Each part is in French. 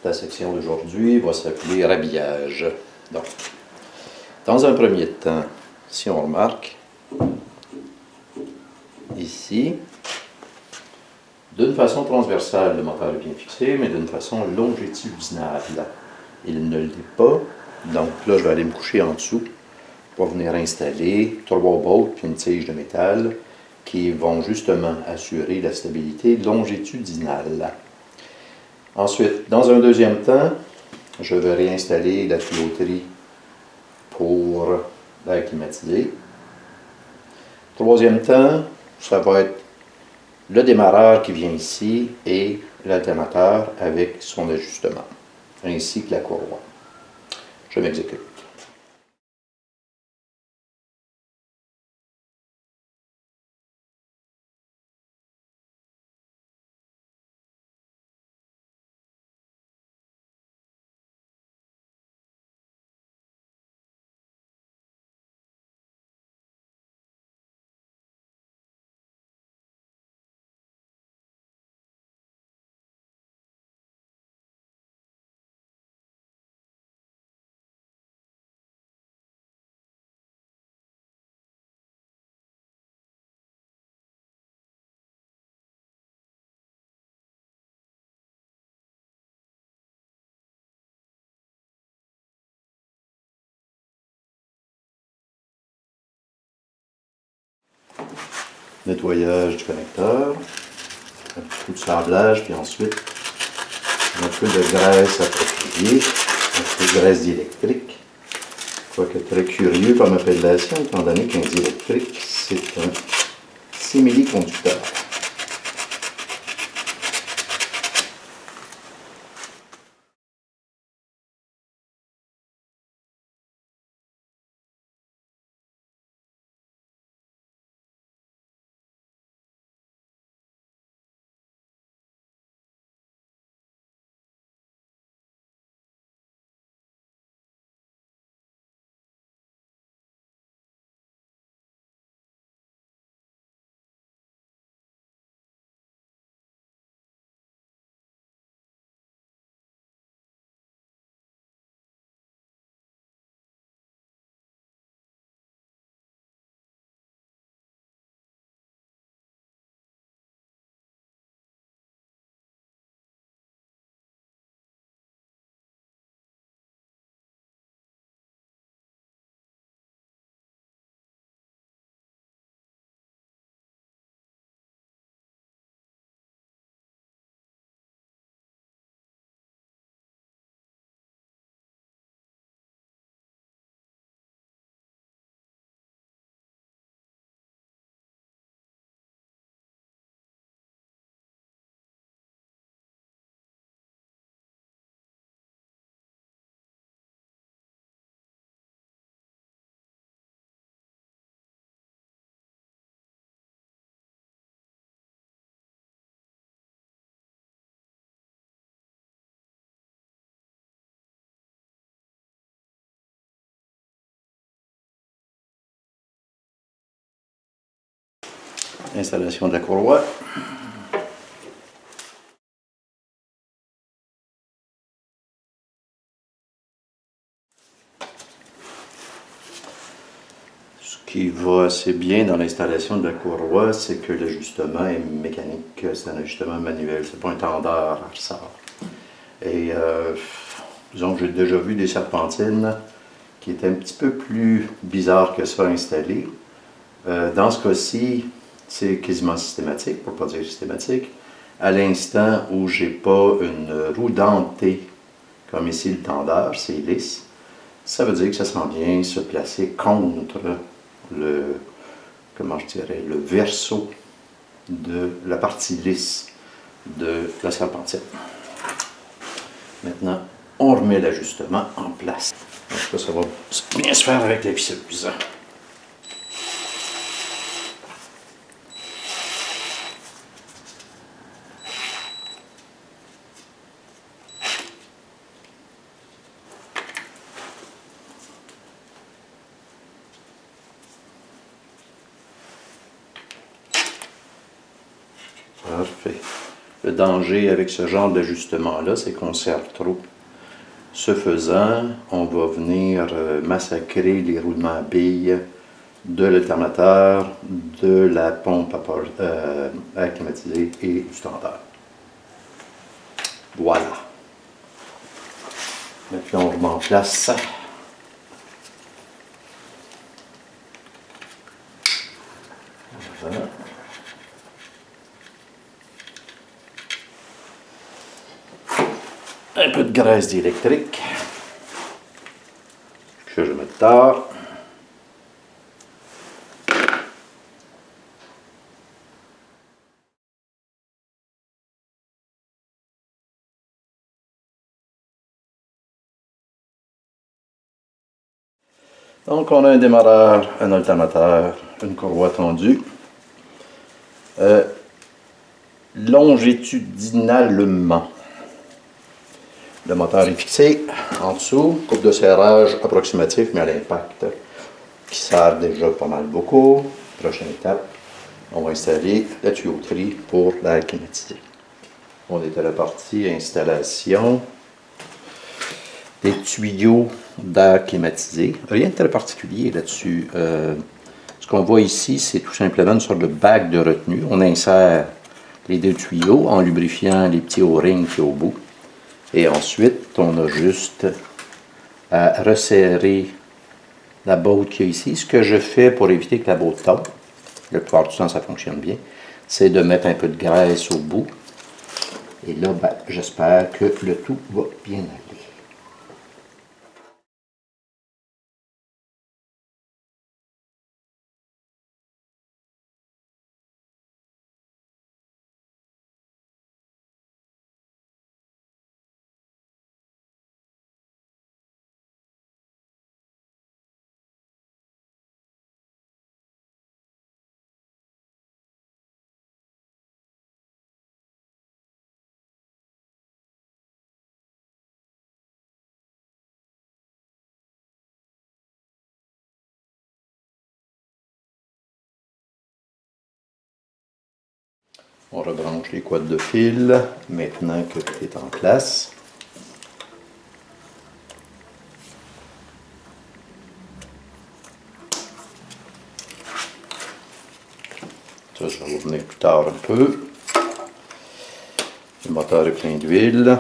La section d'aujourd'hui va s'appeler rhabillage. Donc, dans un premier temps, si on remarque, ici, d'une façon transversale, le moteur est bien fixé, mais d'une façon longitudinale. Il ne l'est pas. Donc là, je vais aller me coucher en dessous pour venir installer 3 bolts puis une tige de métal qui vont justement assurer la stabilité longitudinale. Ensuite, dans un deuxième temps, je vais réinstaller la tuyauterie pour l'air climatisé. Troisième temps, ça va être le démarreur qui vient ici et l'alternateur avec son ajustement, ainsi que la courroie. Je m'exécute. Nettoyage du connecteur, un petit peu de sablage, puis ensuite un peu de graisse appropriée, un peu de graisse diélectrique. Quoique très curieux comme appellation, étant donné qu'un diélectrique, c'est un simili-conducteur. Installation de la courroie. Ce qui va assez bien dans l'installation de la courroie, c'est que l'ajustement est mécanique, c'est un ajustement manuel, c'est pas un tendeur à ressort. Et disons que j'ai déjà vu des serpentines qui étaient un petit peu plus bizarres que ça installées. Dans ce cas-ci, c'est quasiment systématique, pour ne pas dire systématique. À l'instant où j'ai pas une roue dentée, comme ici le tendeur, c'est lisse, ça veut dire que ça s'en vient se placer contre le, comment je dirais, le verso de la partie lisse de la serpentine. Maintenant, on remet l'ajustement en place. Donc ça va bien se faire avec la visseuse. Parfait. Le danger avec ce genre d'ajustement-là, c'est qu'on serre trop. Ce faisant, on va venir massacrer les roulements à billes de l'alternateur, de la pompe à climatisée et du tendeur. Voilà. Maintenant, on remet en place. Voilà. Un peu de graisse d'électrique que je mets tard. Donc on a un démarreur, un alternateur, une courroie tendue. Longitudinalement. Le moteur est fixé en dessous, coupe de serrage approximatif mais à l'impact qui sert déjà pas mal beaucoup. Prochaine étape, on va installer la tuyauterie pour l'air climatisé. On est à la partie installation des tuyaux d'air climatisé. Rien de très particulier là-dessus. Ce qu'on voit ici, c'est tout simplement une sorte de bague de retenue. On insère les deux tuyaux en lubrifiant les petits O-rings qui sont au bout. Et ensuite, on a juste à resserrer la botte qu'il y a ici. Ce que je fais pour éviter que la botte tombe, la plupart du temps ça fonctionne bien, c'est de mettre un peu de graisse au bout. Et là, ben, j'espère que le tout va bien aller. On rebranche les quads de fil maintenant que tout est en place. Ça va revenir plus tard un peu. Le moteur est plein d'huile.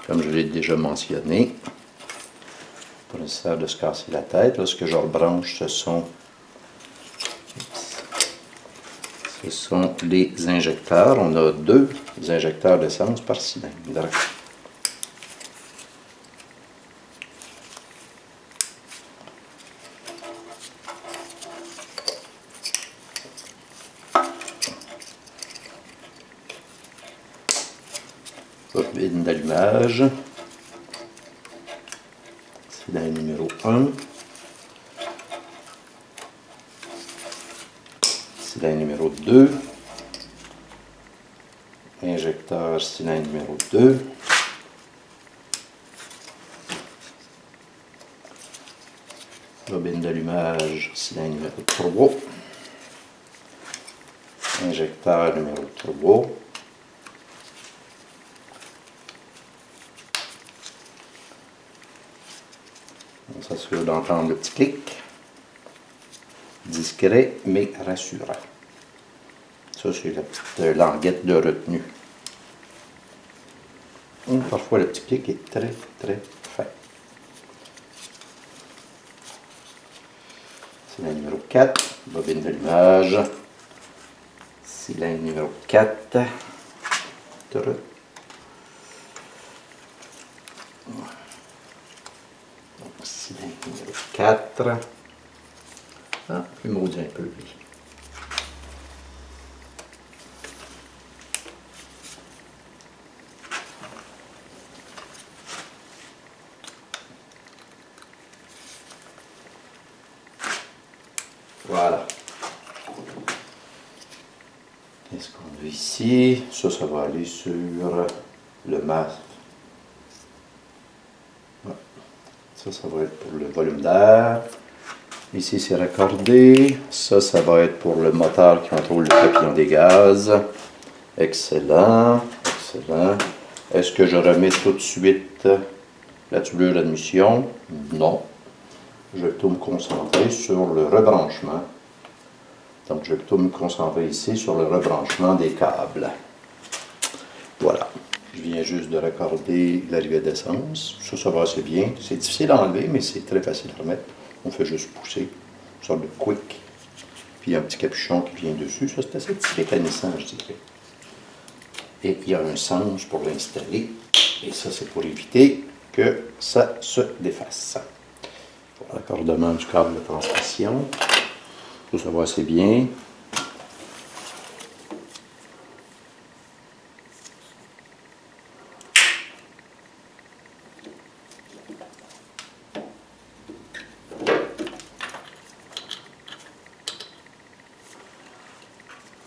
Comme je l'ai déjà mentionné, pas nécessaire de se casser la tête. Là, ce que je rebranche, ce sont les injecteurs. On a 2 injecteurs d'essence par cylindre. Bobine d'allumage. Cylindre numéro 1. Cylindre numéro 2. Injecteur cylindre numéro 2. Bobine d'allumage cylindre numéro 3. Injecteur numéro 3. On s'assure d'entendre le petit clic. Discret mais rassurant. Ça, c'est la petite languette de retenue. Et parfois, le petit clic est très, très fin. Cylindre numéro 4, bobine d'allumage. Cylindre numéro 4. Cylindre numéro 4. Ah, plus maudit un peu, lui. Voilà. Qu'est-ce qu'on a ici? Ça va aller sur le masque. Ça va être pour le volume d'air. Ici, c'est raccordé. Ça va être pour le moteur qui contrôle le papillon des gaz. Excellent, excellent. Est-ce que je remets tout de suite la tubulure d'admission? Non. Je vais plutôt me concentrer sur le rebranchement. Donc, je vais plutôt me concentrer ici sur le rebranchement des câbles. Voilà. Je viens juste de raccorder l'arrivée d'essence. Ça va assez bien. C'est difficile à enlever, mais c'est très facile à remettre. On fait juste pousser, une sorte de quick. Puis il y a un petit capuchon qui vient dessus. Ça, c'est assez typique à Nissan, je dirais. Et il y a un sens pour l'installer. Et ça, c'est pour éviter que ça se défasse. Pour l'accordement du câble de transmission. Ça va assez bien.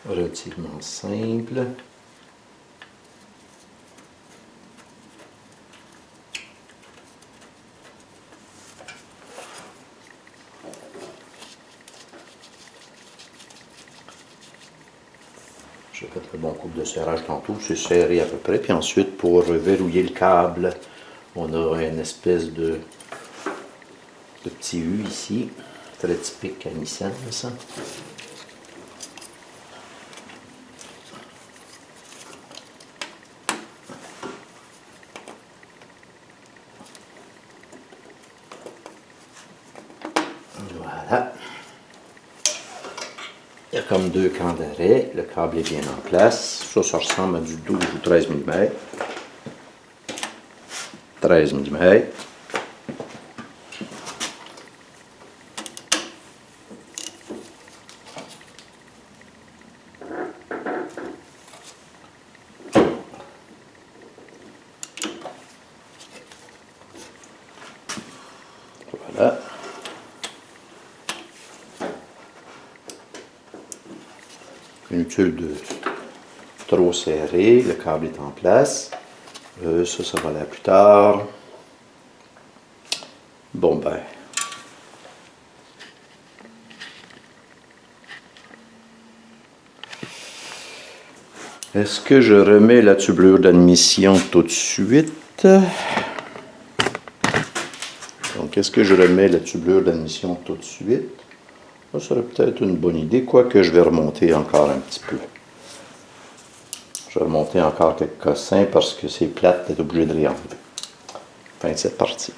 Relativement simple. J'ai fait le bon coup de serrage tantôt, c'est serré à peu près. Puis ensuite, pour verrouiller le câble, on a une espèce de petit U ici, très typique à Nissan, ça. Voilà. Il y a comme deux camps d'arrêt. Le câble est bien en place. Ça ressemble à du 12 ou 13 mm. 13 mm. Voilà. Inutile de trop serrer, le câble est en place. Ça va là plus tard. Bon ben. Est-ce que je remets la tubulure d'admission tout de suite? Donc, est-ce que je remets la tubulure d'admission tout de suite? Ça serait peut-être une bonne idée, quoique je vais remonter encore un petit peu. Je vais remonter encore quelques cossins parce que c'est plate d'être obligé de réenlever. Fin de cette partie.